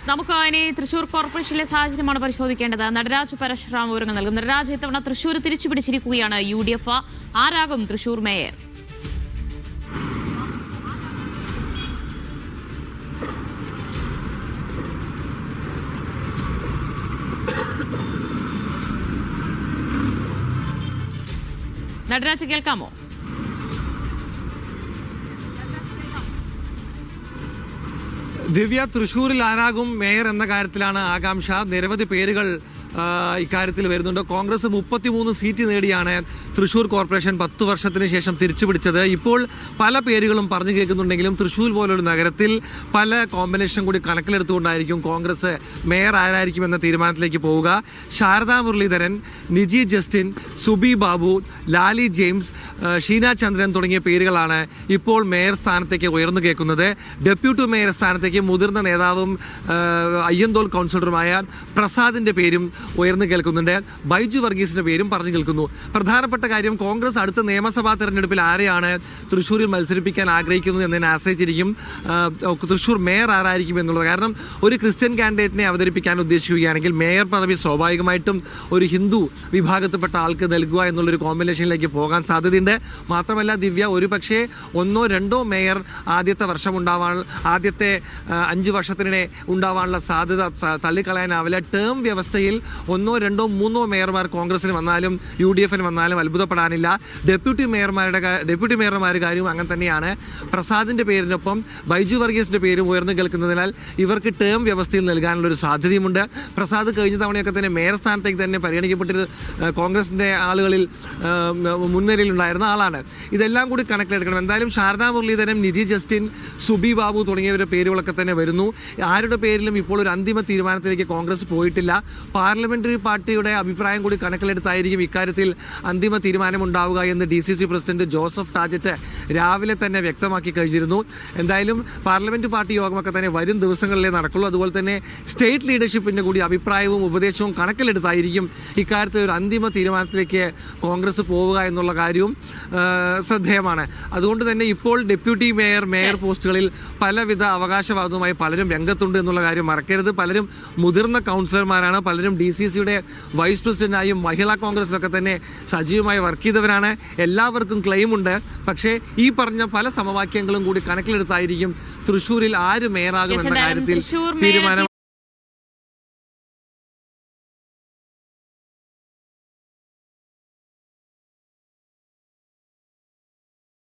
നമുക്ക് ഇനി തൃശൂർ കോർപ്പറേഷനിലെ സാഹചര്യമാണ് പരിശോധിക്കേണ്ടത്. നടരാജ് പരശുറാം വിവരങ്ങൾ നൽകും. നടരാജ്, ഇത്തവണ തൃശൂർ തിരിച്ചുപിടിച്ചിരിക്കുകയാണ് UDF. ആരാകും തൃശൂർ മേയർ? നടരാജ്, കേൾക്കാമോ? ദിവ്യ, തൃശ്ശൂരിൽ ആരാകും മേയർ എന്ന കാര്യത്തിലാണ് ആകാംക്ഷ. നിരവധി പേരുകൾ ഇക്കാര്യത്തിൽ വരുന്നുണ്ട്. കോൺഗ്രസ് 33 സീറ്റ് നേടിയാണ് തൃശ്ശൂർ കോർപ്പറേഷൻ 10 വർഷത്തിന് ശേഷം തിരിച്ചുപിടിച്ചത്. ഇപ്പോൾ പല പേരുകളും പറഞ്ഞു കേൾക്കുന്നുണ്ടെങ്കിലും തൃശ്ശൂർ പോലൊരു നഗരത്തിൽ പല കോമ്പിനേഷൻ കൂടി കണക്കിലെടുത്തുകൊണ്ടായിരിക്കും കോൺഗ്രസ് മേയർ ആരായിരിക്കും എന്ന തീരുമാനത്തിലേക്ക് പോവുക. ശാരദാ മുരളീധരൻ, നിജി ജസ്റ്റിൻ, സുബി ബാബു, ലാലി ജെയിംസ്, ഷീന ചന്ദ്രൻ തുടങ്ങിയ പേരുകളാണ് ഇപ്പോൾ മേയർ സ്ഥാനത്തേക്ക് ഉയർന്നു കേൾക്കുന്നത്. ഡെപ്യൂട്ടി മേയർ സ്ഥാനത്തേക്ക് മുതിർന്ന നേതാവും അയ്യന്തോൾ കൗൺസിലറുമായ പ്രസാദിന്റെ പേരും ഉയർന്നു കേൾക്കുന്നുണ്ട്. ബൈജു വർഗീസിന്റെ പേരും പറഞ്ഞു കേൾക്കുന്നു. പ്രധാനപ്പെട്ട കാര്യം, കോൺഗ്രസ് അടുത്ത നിയമസഭാ തെരഞ്ഞെടുപ്പിൽ ആരെയാണ് തൃശ്ശൂരിൽ മത്സരിപ്പിക്കാൻ ആഗ്രഹിക്കുന്നത് എന്നതിനെ ആശ്രയിച്ചിരിക്കും തൃശ്ശൂർ മേയർ ആരായിരിക്കും എന്നുള്ളത്. കാരണം ഒരു ക്രിസ്ത്യൻ കാൻഡിഡേറ്റിനെ അവതരിപ്പിക്കാൻ ഉദ്ദേശിക്കുകയാണെങ്കിൽ മേയർ പദവി സ്വാഭാവികമായിട്ടും ഒരു ഹിന്ദു വിഭാഗത്തിൽപ്പെട്ട ആൾക്ക് നൽകുക എന്നുള്ളൊരു കോമ്പിനേഷനിലേക്ക് പോകാൻ സാധ്യതയുണ്ട്. മാത്രമല്ല ദിവ്യ, ഒരു പക്ഷേ 1 or 2 മേയർ ആദ്യത്തെ 5 വർഷത്തിനിടെ ഉണ്ടാവാനുള്ള സാധ്യത തള്ളിക്കളയാനാവില്ല. ടേം വ്യവസ്ഥയിൽ 1 or 2 or 3 മേയർമാർ കോൺഗ്രസിന് വന്നാലും UDFന് വന്നാലും അത്ഭുതപ്പെടാനില്ല. ഡെപ്യൂട്ടി മേയർമാരുടെ കാര്യവും അങ്ങനെ തന്നെയാണ്. പ്രസാദിന്റെ പേരിനൊപ്പം ബൈജു വർഗീസിന്റെ പേരും ഉയർന്നു കേൾക്കുന്നതിനാൽ ഇവർക്ക് ടേം വ്യവസ്ഥയിൽ നൽകാനുള്ള ഒരു സാധ്യതയുമുണ്ട്. പ്രസാദ് കഴിഞ്ഞ തവണയൊക്കെ തന്നെ മേയർ സ്ഥാനത്തേക്ക് തന്നെ പരിഗണിക്കപ്പെട്ട് കോൺഗ്രസിന്റെ ആളുകളിൽ മുൻനിരയിലുണ്ടായിരുന്ന ആളാണ്. ഇതെല്ലാം കൂടി കണക്കിലെടുക്കണം. എന്തായാലും ശാരദാ മുരളീധരൻ, നിജി ജസ്റ്റിൻ, സുബി ബാബു തുടങ്ങിയവരുടെ പേരുകളൊക്കെ തന്നെ വരുന്നു. ആരുടെ പേരിലും ഇപ്പോൾ ഒരു അന്തിമ തീരുമാനത്തിലേക്ക് കോൺഗ്രസ് പോയിട്ടില്ല. പാർലമെന്ററി പാർട്ടിയുടെ അഭിപ്രായം കൂടി കണക്കിലെടുത്തായിരിക്കും ഇക്കാര്യത്തിൽ അന്തിമ തീരുമാനമുണ്ടാവുക എന്ന് DCC പ്രസിഡന്റ് ജോസഫ് ടാജറ്റ് രാവിലെ തന്നെ വ്യക്തമാക്കി കഴിഞ്ഞിരുന്നു. എന്തായാലും പാർലമെന്റ് പാർട്ടി യോഗമൊക്കെ തന്നെ വരും ദിവസങ്ങളിലേ നടക്കുള്ളൂ. അതുപോലെ തന്നെ സ്റ്റേറ്റ് ലീഡർഷിപ്പിന്റെ കൂടി അഭിപ്രായവും ഉപദേശവും കണക്കിലെടുത്തായിരിക്കും ഇക്കാര്യത്തിൽ ഒരു അന്തിമ തീരുമാനത്തിലേക്ക് കോൺഗ്രസ് പോവുക എന്നുള്ള കാര്യവും ശ്രദ്ധേയമാണ്. അതുകൊണ്ട് തന്നെ ഇപ്പോൾ ഡെപ്യൂട്ടി മേയർ പോസ്റ്റുകളിൽ പലവിധ അവകാശവാദവുമായി പലരും രംഗത്തുണ്ട് എന്നുള്ള കാര്യം മറക്കരുത്. പലരും മുതിർന്ന കൗൺസിലർമാരാണ്. പലരും DCCയുടെ വൈസ് പ്രസിഡന്റായും മഹിളാ കോൺഗ്രസിലൊക്കെ തന്നെ സജീവമായി വർക്ക് ചെയ്തവരാണ്. എല്ലാവർക്കും ക്ലെയിമുണ്ട്. പക്ഷേ ഈ പറഞ്ഞ പല സമവാക്യങ്ങളും കൂടി കണക്കിലെടുത്തായിരിക്കും തൃശ്ശൂരിൽ ആര് മേയറാകും എന്ന കാര്യത്തിൽ തീരുമാനം